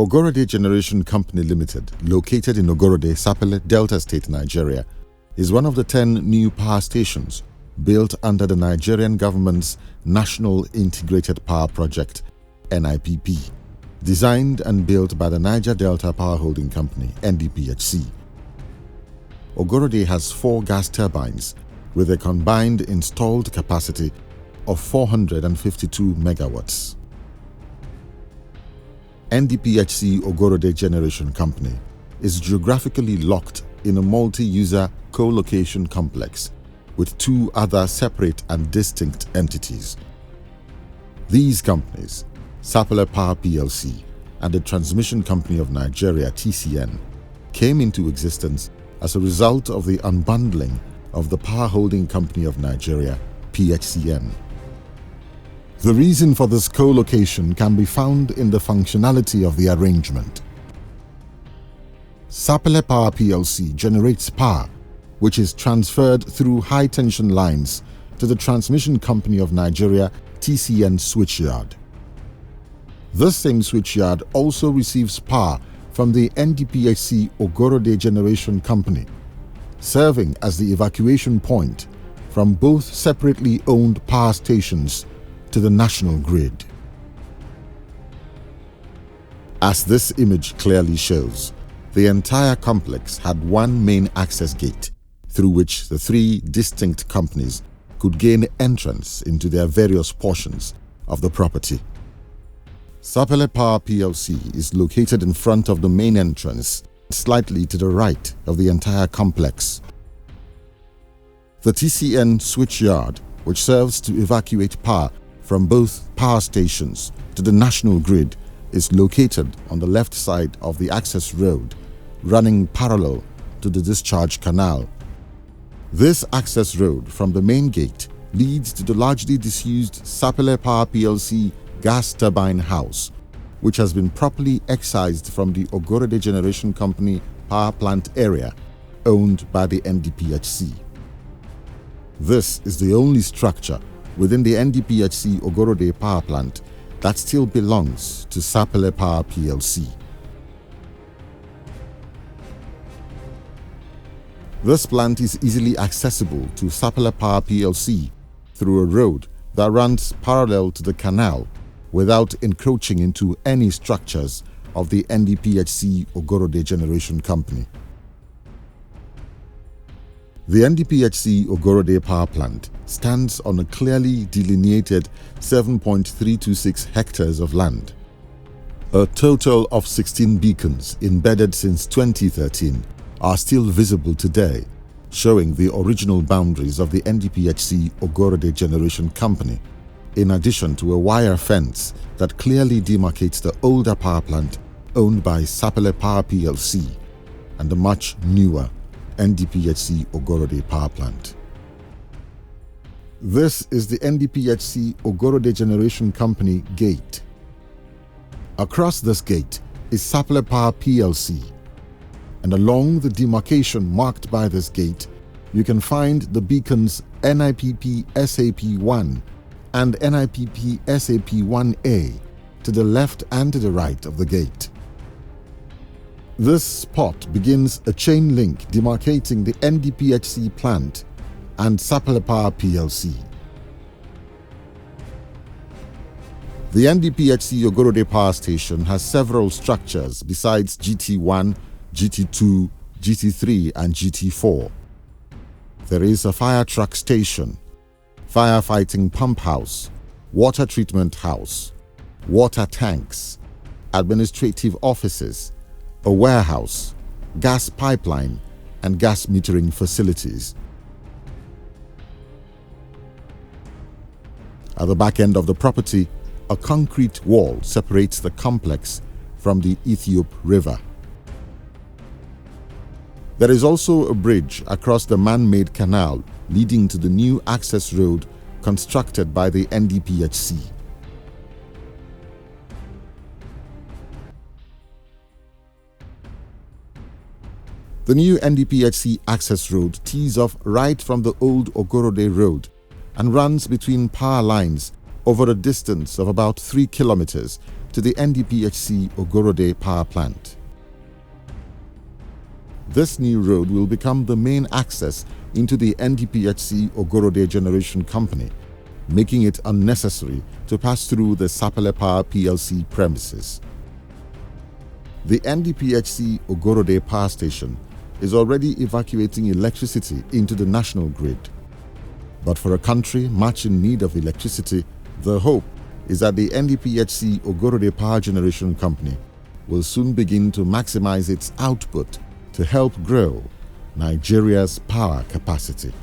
Ogorode Generation Company Limited, located in Ogorode, Sapele, Delta State, Nigeria, is one of the 10 new power stations built under the Nigerian government's National Integrated Power Project, NIPP, designed and built by the Niger Delta Power Holding Company, NDPHC. Ogorode has 4 gas turbines with a combined installed capacity of 452 megawatts. NDPHC Ogorode Generation Company is geographically locked in a multi-user co-location complex with 2 other separate and distinct entities. These companies, Sapele Power PLC and the Transmission Company of Nigeria TCN, came into existence as a result of the unbundling of the Power Holding Company of Nigeria PHCN. The reason for this co-location can be found in the functionality of the arrangement. Sapele Power PLC generates power which is transferred through high-tension lines to the Transmission Company of Nigeria TCN switchyard. This same switchyard also receives power from the NDPHC Ogorode Generation Company, serving as the evacuation point from both separately owned power stations to the national grid. As this image clearly shows, the entire complex had one main access gate through which the 3 distinct companies could gain entrance into their various portions of the property. Sapele Power PLC is located in front of the main entrance, slightly to the right of the entire complex. The TCN switchyard, which serves to evacuate power from both power stations to the national grid, is located on the left side of the access road, running parallel to the discharge canal. This access road from the main gate leads to the largely disused Sapele Power PLC gas turbine house, which has been properly excised from the Ogorode Generation Company power plant area owned by the NDPHC. This is the only structure within the NDPHC Ogorode power plant that still belongs to Sapele Power PLC. This plant is easily accessible to Sapele Power PLC through a road that runs parallel to the canal without encroaching into any structures of the NDPHC Ogorode Generation Company. The NDPHC Ogorode power plant stands on a clearly delineated 7.326 hectares of land. A total of 16 beacons embedded since 2013 are still visible today, showing the original boundaries of the NDPHC Ogorode Generation Company, in addition to a wire fence that clearly demarcates the older power plant owned by Sapele Power PLC and the much newer NDPHC Ogorode power plant. This is the NDPHC Ogorode Generation Company gate. Across this gate is Sapele Power PLC, and along the demarcation marked by this gate, you can find the beacons NIPP SAP1 and NIPP SAP1A to the left and to the right of the gate. This spot begins a chain link demarcating the NDPHC plant and Sapele Power PLC. The NDPHC Ogorode Power Station has several structures besides GT1, GT2, GT3 and GT4. There is a fire truck station, firefighting pump house, water treatment house, water tanks, administrative offices, a warehouse, gas pipeline, and gas metering facilities. At the back end of the property, a concrete wall separates the complex from the Ethiop River. There is also a bridge across the man-made canal leading to the new access road constructed by the NDPHC. The new NDPHC access road tees off right from the old Ogorode Road and runs between power lines over a distance of about 3 kilometers to the NDPHC Ogorode power plant. This new road will become the main access into the NDPHC Ogorode Generation Company, making it unnecessary to pass through the Sapele Power PLC premises. The NDPHC Ogorode Power Station is already evacuating electricity into the national grid. But for a country much in need of electricity, the hope is that the NDPHC Ogorode Power Generation Company will soon begin to maximize its output to help grow Nigeria's power capacity.